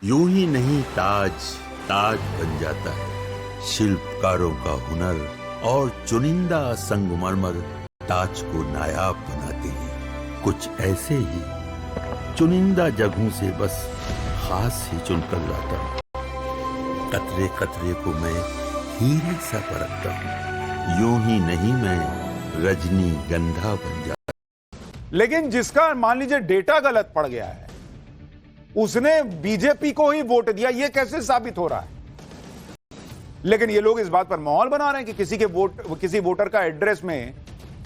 यूं ही नहीं ताज ताज बन जाता है। शिल्पकारों का हुनर और चुनिंदा संगमरमर ताज को नायाब बनाते हैं। कुछ ऐसे ही चुनिंदा जगहों से बस खास ही चुनकर लाता हूँ। कतरे कतरे को मैं हीरे सा परखता हूँ। यूं ही नहीं मैं रजनी गंधा बन जाता। लेकिन जिसका मान लीजिए डेटा गलत पड़ गया है, उसने बीजेपी को ही वोट दिया, यह कैसे साबित हो रहा है? लेकिन ये लोग इस बात पर माहौल बना रहे हैं कि किसी वोटर का एड्रेस में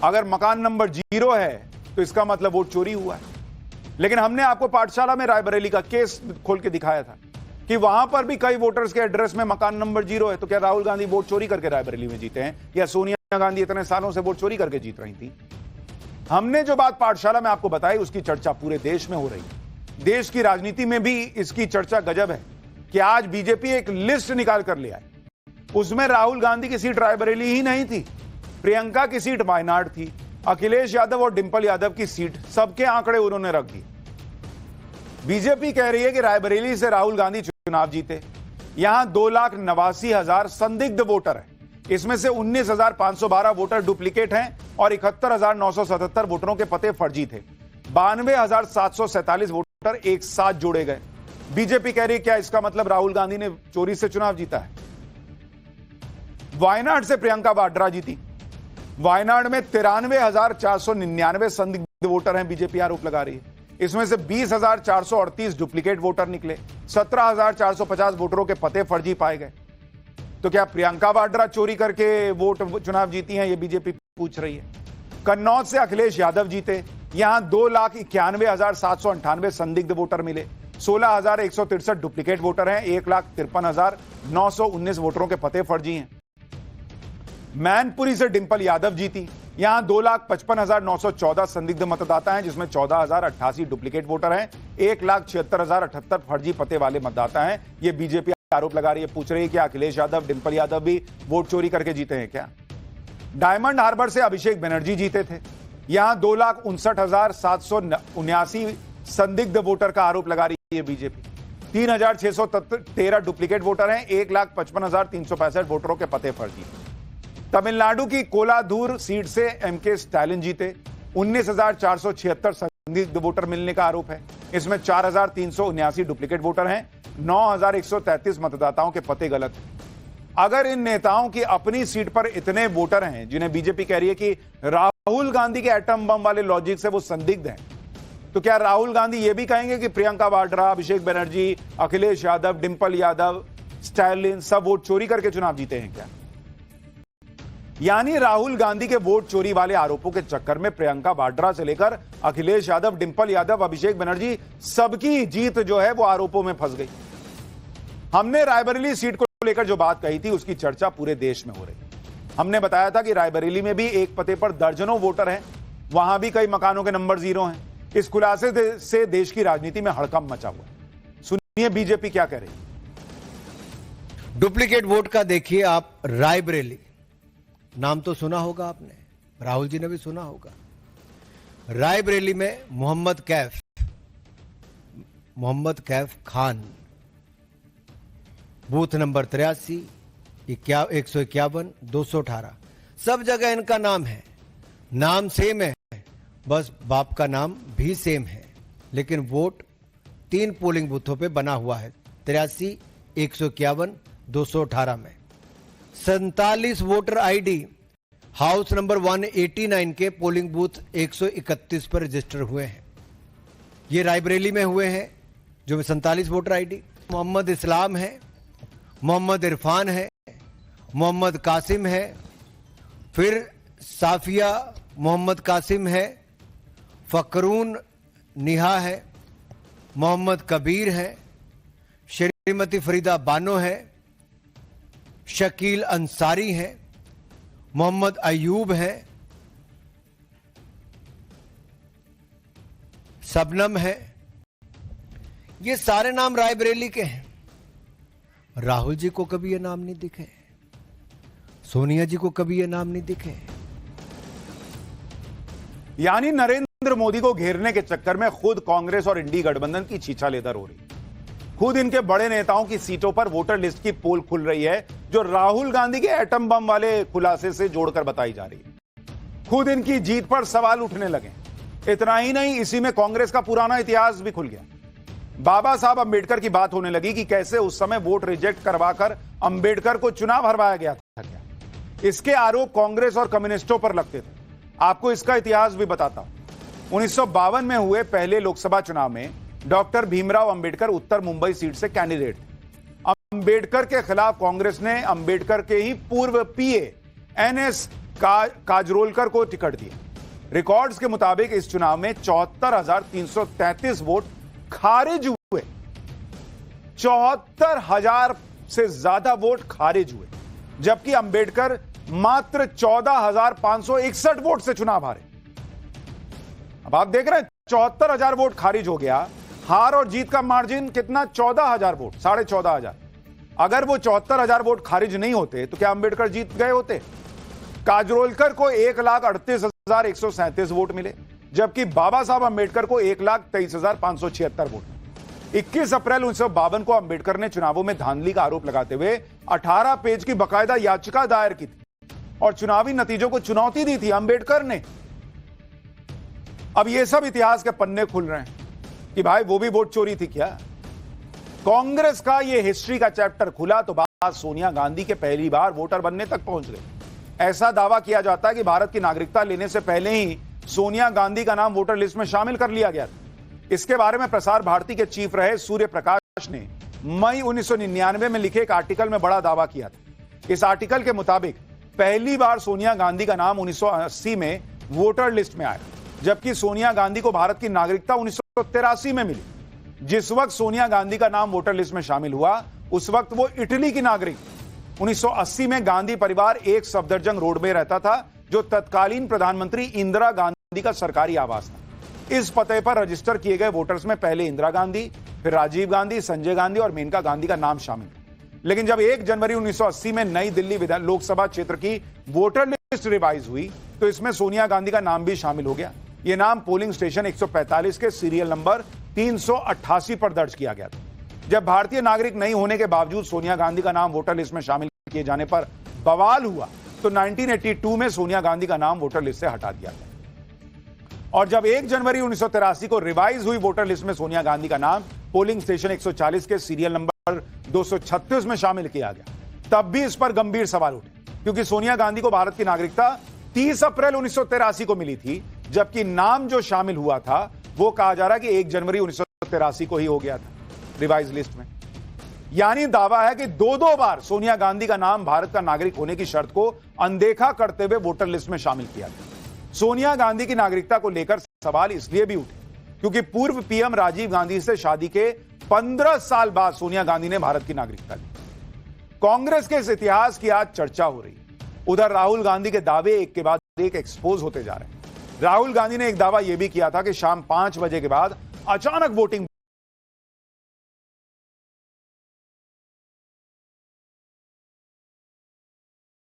अगर मकान नंबर 0 है तो इसका मतलब वोट चोरी हुआ है। लेकिन हमने आपको पाठशाला में रायबरेली का केस खोल के दिखाया था कि वहां पर भी कई वोटर्स के एड्रेस में मकान नंबर 0 है। तो क्या राहुल गांधी वोट चोरी करके रायबरेली में जीते हैं, या सोनिया गांधी इतने सालों से वोट चोरी करके जीत रही थी? हमने जो बात पाठशाला में आपको बताई, उसकी चर्चा पूरे देश में हो रही है। देश की राजनीति में भी इसकी चर्चा गजब है कि आज बीजेपी एक लिस्ट निकाल कर ले आई। उसमें राहुल गांधी की सीट रायबरेली ही नहीं थी, प्रियंका की सीट वायनाड थी, अखिलेश यादव और डिंपल यादव की सीट, सबके आंकड़े उन्होंने रख दिए। बीजेपी कह रही है कि रायबरेली से राहुल गांधी चुनाव जीते। यहां 2,89,000 संदिग्ध वोटर हैं। इसमें से 19,512 वोटर डुप्लीकेट हैं और 71,977 वोटरों के पते फर्जी थे। 92,747 वोटर एक साथ जोड़े गए। बीजेपी कह रही है क्या इसका मतलब राहुल गांधी ने चोरी से चुनाव जीता है? वायनाड से प्रियंका वाड्रा जीती। वायनाड में 93,499 संदिग्ध वोटर हैं, बीजेपी आरोप लगा रही है। इसमें से 20,438 डुप्लीकेट वोटर निकले, 17,450 वोटरों के पते फर्जी पाए गए। तो क्या प्रियंका वाड्रा चोरी करके वोट चुनाव जीती हैं, ये बीजेपी पूछ रही है। कन्नौज से अखिलेश यादव जीते। यहां 2,91,798 संदिग्ध वोटर मिले, 16,163 डुप्लीकेट वोटर हैं, 1,53,919 वोटरों के पते फर्जी हैं। मैनपुरी से डिंपल यादव जीती। यहां 2,55,914 संदिग्ध मतदाता हैं, जिसमें 14,088 डुप्लीकेट वोटर हैं, 1,76,078 फर्जी पते वाले मतदाता हैं। ये बीजेपी आरोप लगा रही है, पूछ रही है कि अखिलेश यादव, डिंपल यादव भी वोट चोरी करके जीते हैं क्या? डायमंड हार्बर से अभिषेक बनर्जी जीते थे। यहां 2,59,779 संदिग्ध वोटर का आरोप लगा रही है बीजेपी। 3,613 डुप्लीकेट वोटर हैं, 1,55,365 वोटरों के पते फर्जी। तमिलनाडु की कोलाधूर सीट से एमके स्टालिन जीते। 19,476 संदिग्ध वोटर मिलने का आरोप है। इसमें 4,379 डुप्लीकेट वोटर हैं, 9,133 मतदाताओं के पते गलत हैं। अगर इन नेताओं की अपनी सीट पर इतने वोटर हैं जिन्हें बीजेपी कह रही है कि राहुल गांधी के एटम बम वाले लॉजिक से वो संदिग्ध हैं, तो क्या राहुल गांधी ये भी कहेंगे कि प्रियंका वाड्रा, अभिषेक बनर्जी, अखिलेश यादव, डिंपल यादव, स्टालिन सब वोट चोरी करके चुनाव जीते हैं क्या? यानी राहुल गांधी के वोट चोरी वाले आरोपों के चक्कर में प्रियंका वाड्रा से लेकर अखिलेश यादव, डिंपल यादव, अभिषेक बनर्जी सबकी जीत जो है वो आरोपों में फंस गई। हमने रायबरेली सीट को लेकर जो बात कही थी, उसकी चर्चा पूरे देश में हो रही। हमने बताया था कि रायबरेली में भी एक पते पर दर्जनों वोटर हैं, वहां भी कई मकानों के नंबर 0 हैं। इस खुलासे से देश की राजनीति में हड़कंप मचा हुआ है। सुनिए बीजेपी क्या कह रही है। डुप्लीकेट वोट का देखिए आप, रायबरेली नाम तो सुना होगा आपने, राहुल जी ने भी सुना होगा। रायबरेली में मोहम्मद कैफ खान, बूथ नंबर 83, 151, 218, सब जगह इनका नाम है। नाम सेम है, बस बाप का नाम भी सेम है, लेकिन वोट 3 पोलिंग बूथों पे बना हुआ है, 83, 151, 218 में। 47 वोटर आईडी हाउस नंबर 189 के पोलिंग बूथ 131 पर रजिस्टर हुए हैं। ये रायबरेली में हुए हैं, जो 47 वोटर आईडी। मोहम्मद इस्लाम है, मोहम्मद इरफान है, मोहम्मद कासिम है, फिर साफिया मोहम्मद कासिम है, फकरून निहा है, मोहम्मद कबीर है, श्रीमती फरीदा बानो है, शकील अंसारी है, मोहम्मद अयूब है, सबनम है। ये सारे नाम रायबरेली के हैं। राहुल जी को कभी ये नाम नहीं दिखे, सोनिया जी को कभी ये नाम नहीं दिखे। यानी नरेंद्र मोदी को घेरने के चक्कर में खुद कांग्रेस और इंडी गठबंधन की छीछा लेदर हो रही। खुद इनके बड़े नेताओं की सीटों पर वोटर लिस्ट की पोल खुल रही है, जो राहुल गांधी के एटम बम वाले खुलासे से जोड़कर बताई जा रही है। खुद इनकी जीत पर सवाल उठने लगे। इतना ही नहीं, इसी में कांग्रेस का पुराना इतिहास भी खुल गया। बाबा साहब अंबेडकर की बात होने लगी कि कैसे उस समय वोट रिजेक्ट करवाकर अंबेडकर को चुनाव हरवाया गया था। क्या इसके आरोप कांग्रेस और कम्युनिस्टों पर लगते थे? आपको इसका इतिहास भी बताता हूं। 1952 में हुए पहले लोकसभा चुनाव में डॉक्टर भीमराव अंबेडकर उत्तर मुंबई सीट से कैंडिडेट थे। अंबेडकर के खिलाफ कांग्रेस ने अंबेडकर के ही पूर्व पीए एनएस काजरोलकर को टिकट दिया। रिकॉर्ड्स के मुताबिक इस चुनाव में 74,333 वोट खारिज हुए। 74,000 से ज्यादा वोट खारिज हुए, जबकि अंबेडकर मात्र 14,561 वोट से चुनाव हारे। अब आप देख रहे हैं 74,000 वोट खारिज हो गया। हार और जीत का मार्जिन कितना? 14,000 वोट, 14,500। अगर वो 74,000 वोट खारिज नहीं होते तो क्या अंबेडकर जीत गए होते? काजरोलकर को 1,38,137 वोट मिले, जबकि बाबा साहब अंबेडकर को 1,23,576 वोट। 21 अप्रैल 1952 को अंबेडकर ने चुनावों में धांधली का आरोप लगाते हुए 18 पेज की बकायदा याचिका दायर की थी और चुनावी नतीजों को चुनौती दी थी अंबेडकर ने। अब यह सब इतिहास के पन्ने खुल रहे हैं कि भाई वो भी वोट चोरी थी क्या? कांग्रेस का यह हिस्ट्री का चैप्टर खुला तो बात सोनिया गांधी के पहली बार वोटर बनने तक पहुंच गई। ऐसा दावा किया जाता है कि भारत की नागरिकता लेने से पहले ही सोनिया गांधी का नाम वोटर लिस्ट में शामिल कर लिया गया था। इसके बारे में प्रसार भारती के चीफ रहे सूर्य प्रकाश ने मई 1999 में लिखे एक आर्टिकल में बड़ा दावा किया था। इस आर्टिकल के मुताबिक पहली बार सोनिया गांधी का नाम 1980 में वोटर लिस्ट में आया, जबकि सोनिया गांधी को भारत की नागरिकता 1983 में मिली। जिस वक्त सोनिया गांधी का नाम वोटर लिस्ट में शामिल हुआ उस वक्त वो इटली की नागरिक। 1980 में गांधी परिवार एक सफदरजंग रोड में रहता था, जो तत्कालीन प्रधानमंत्री इंदिरा गांधी का सरकारी आवास था। इस पते पर रजिस्टर किए गए वोटर्स में पहले इंदिरा गांधी, फिर राजीव गांधी, संजय गांधी और मेनका गांधी का नाम शामिल था। लेकिन जब 1 जनवरी 1980 में नई दिल्ली लोकसभा क्षेत्र की वोटर लिस्ट रिवाइज हुई तो इसमें सोनिया गांधी का नाम भी शामिल हो गया। यह नाम पोलिंग स्टेशन 145 के सीरियल नंबर 388 पर दर्ज किया गया था। जब भारतीय नागरिक नहीं होने के बावजूद सोनिया गांधी का नाम वोटर लिस्ट में शामिल किए जाने पर बवाल हुआ तो 1982 में सोनिया गांधी का नाम वोटर लिस्ट से हटा दिया गया। और जब 1 जनवरी 1983 को रिवाइज हुई वोटर लिस्ट में सोनिया गांधी का नाम पोलिंग स्टेशन 140 के सीरियल नंबर 236 में शामिल किया गया, तब भी इस पर गंभीर सवाल उठे, क्योंकि सोनिया गांधी को भारत की नागरिकता 30 अप्रैल 1983 को मिली थी, जबकि नाम जो शामिल हुआ था वो कहा जा रहा है कि 1 जनवरी 1983 को ही हो गया था रिवाइज लिस्ट में। यानी दावा है कि दो बार सोनिया गांधी का नाम भारत का नागरिक होने की शर्त को अनदेखा करते हुए वोटर लिस्ट में शामिल किया गया। सोनिया गांधी की नागरिकता को लेकर सवाल इसलिए भी उठे क्योंकि पूर्व पीएम राजीव गांधी से शादी के 15 साल बाद सोनिया गांधी ने भारत की नागरिकता ली। कांग्रेस के इस इतिहास की आज चर्चा हो रही है। उधर राहुल गांधी के दावे एक के बाद एक एक्सपोज होते जा रहे हैं। राहुल गांधी ने एक दावा यह भी किया था कि शाम 5 बजे के बाद अचानक वोटिंग